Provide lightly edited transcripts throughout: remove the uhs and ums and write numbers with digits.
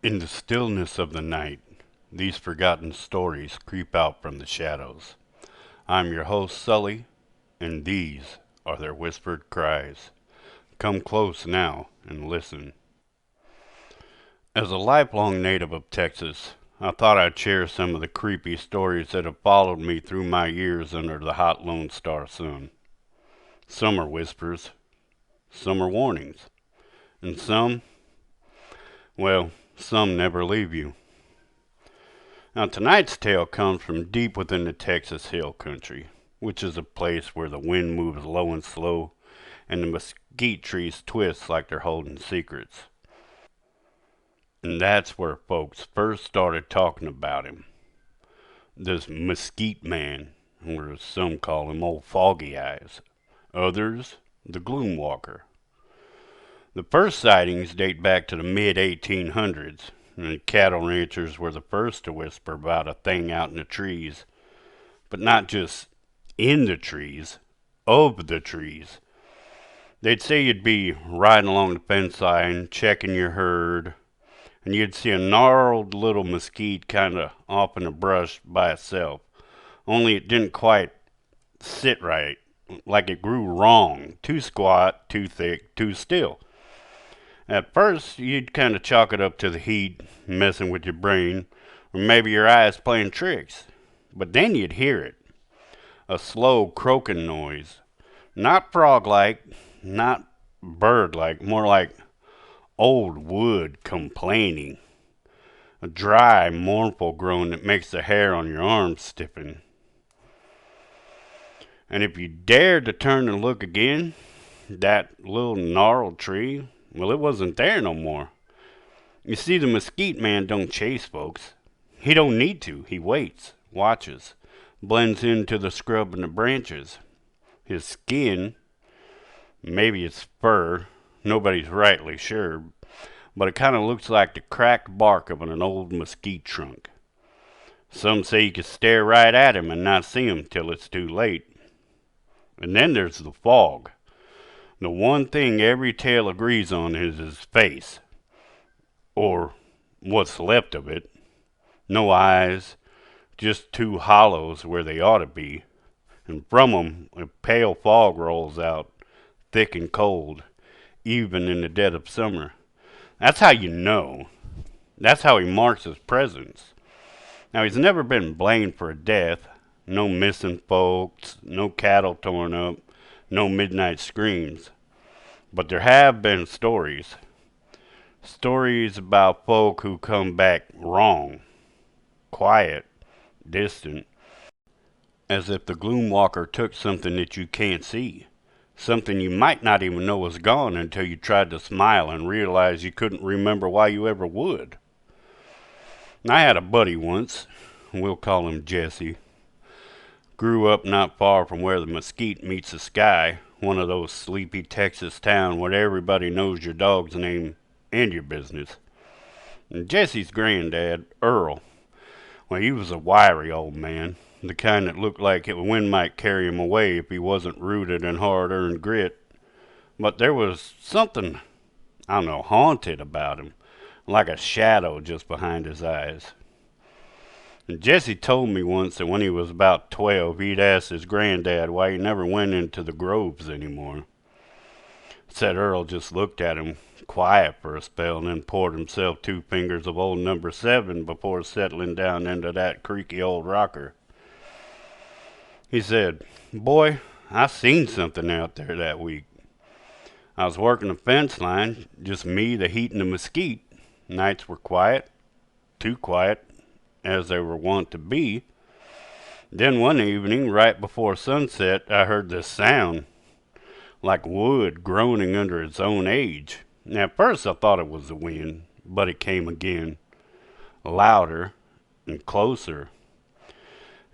In the stillness of the night, these forgotten stories creep out from the shadows. I'm your host, Sully, and these are their whispered cries. Come close now and listen. As a lifelong native of Texas, I thought I'd share some of the creepy stories that have followed me through my years under the hot Lone Star sun. Some are whispers, some are warnings, and some never leave you. Now, tonight's tale comes from deep within the Texas Hill Country, which is a place where the wind moves low and slow and the mesquite trees twist like they're holding secrets. And that's where folks first started talking about him. This Mesquite Man, or as some call him Old Foggy Eyes. Others, the Gloom Walker. The first sightings date back to the mid 1800s, and cattle ranchers were the first to whisper about a thing out in the trees. But not just in the trees, of the trees. They'd say you'd be riding along the fence line, checking your herd, and you'd see a gnarled little mesquite kind of off in the brush by itself. Only it didn't quite sit right, like it grew wrong, too squat, too thick, too still. At first, you'd kind of chalk it up to the heat messing with your brain, or maybe your eyes playing tricks. But then you'd hear it, a slow croaking noise. Not frog like, not bird like, more like old wood complaining. A dry, mournful groan that makes the hair on your arms stiffen. And if you dared to turn and look again, that little gnarled tree, well, it wasn't there no more. You see, the Mesquite Man don't chase folks. He don't need to. He waits, watches, blends into the scrub and the branches. His skin, maybe it's fur, nobody's rightly sure, but it kind of looks like the cracked bark of an old mesquite trunk. Some say you can stare right at him and not see him till it's too late. And then there's the fog. The one thing every tale agrees on is his face, or what's left of it. No eyes, just two hollows where they ought to be, and from 'em a pale fog rolls out, thick and cold, even in the dead of summer. That's how you know. That's how he marks his presence. Now, he's never been blamed for a death. No missing folks, no cattle torn up, no midnight screams. But there have been stories. Stories about folk who come back wrong, quiet, distant, as if the gloom walker took something that you can't see. Something you might not even know was gone until you tried to smile and realized you couldn't remember why you ever would. I had a buddy once, we'll call him Jesse. Grew up not far from where the mesquite meets the sky, one of those sleepy Texas towns where everybody knows your dog's name and your business. And Jesse's granddad, Earl, well, he was a wiry old man, the kind that looked like the wind might carry him away if he wasn't rooted in hard-earned grit. But there was something, I don't know, haunted about him, like a shadow just behind his eyes. And Jesse told me once that when he was about 12, he'd asked his granddad why he never went into the groves anymore. Said Earl just looked at him quiet for a spell and then poured himself 2 fingers of old number 7 before settling down into that creaky old rocker. He said, "Boy, I seen something out there that week. I was working a fence line, just me, the heat, and the mesquite. Nights were quiet, too quiet, as they were wont to be. Then one evening, right before sunset, I heard this sound, like wood groaning under its own age. At first I thought it was the wind, but it came again, louder and closer.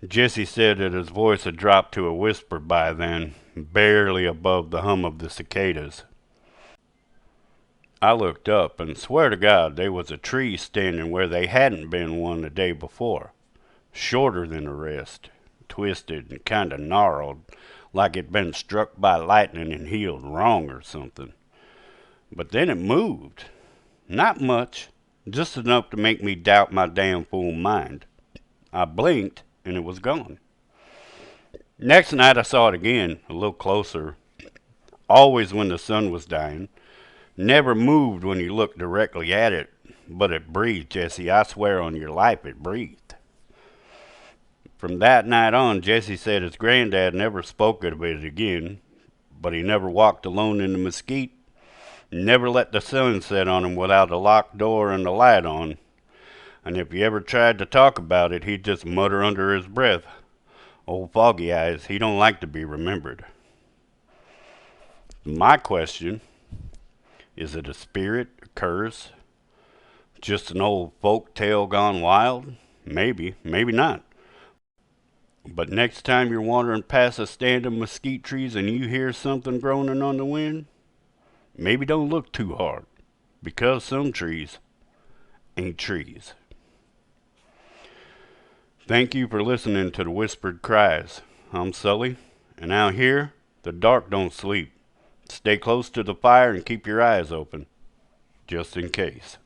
Jesse said that his voice had dropped to a whisper by then, barely above the hum of the cicadas. I looked up, and swear to God there was a tree standing where they hadn't been one the day before, shorter than the rest, twisted and kind of gnarled, like it'd been struck by lightning and healed wrong or something. But then it moved. Not much, just enough to make me doubt my damn fool mind. I blinked, and it was gone. Next night I saw it again, a little closer, always when the sun was dying. Never moved when you looked directly at it, but it breathed, Jesse. I swear on your life it breathed. From that night on, Jesse said his granddad never spoke of it again, but he never walked alone in the mesquite, never let the sun set on him without a locked door and a light on. And if you ever tried to talk about it, he'd just mutter under his breath, "Old Foggy Eyes, he don't like to be remembered." My question, is it a spirit, a curse, just an old folk tale gone wild? Maybe, maybe not. But next time you're wandering past a stand of mesquite trees and you hear something groaning on the wind, maybe don't look too hard, because some trees ain't trees. Thank you for listening to the Whispered Cries. I'm Sully, and out here, the dark don't sleep. Stay close to the fire and keep your eyes open, just in case.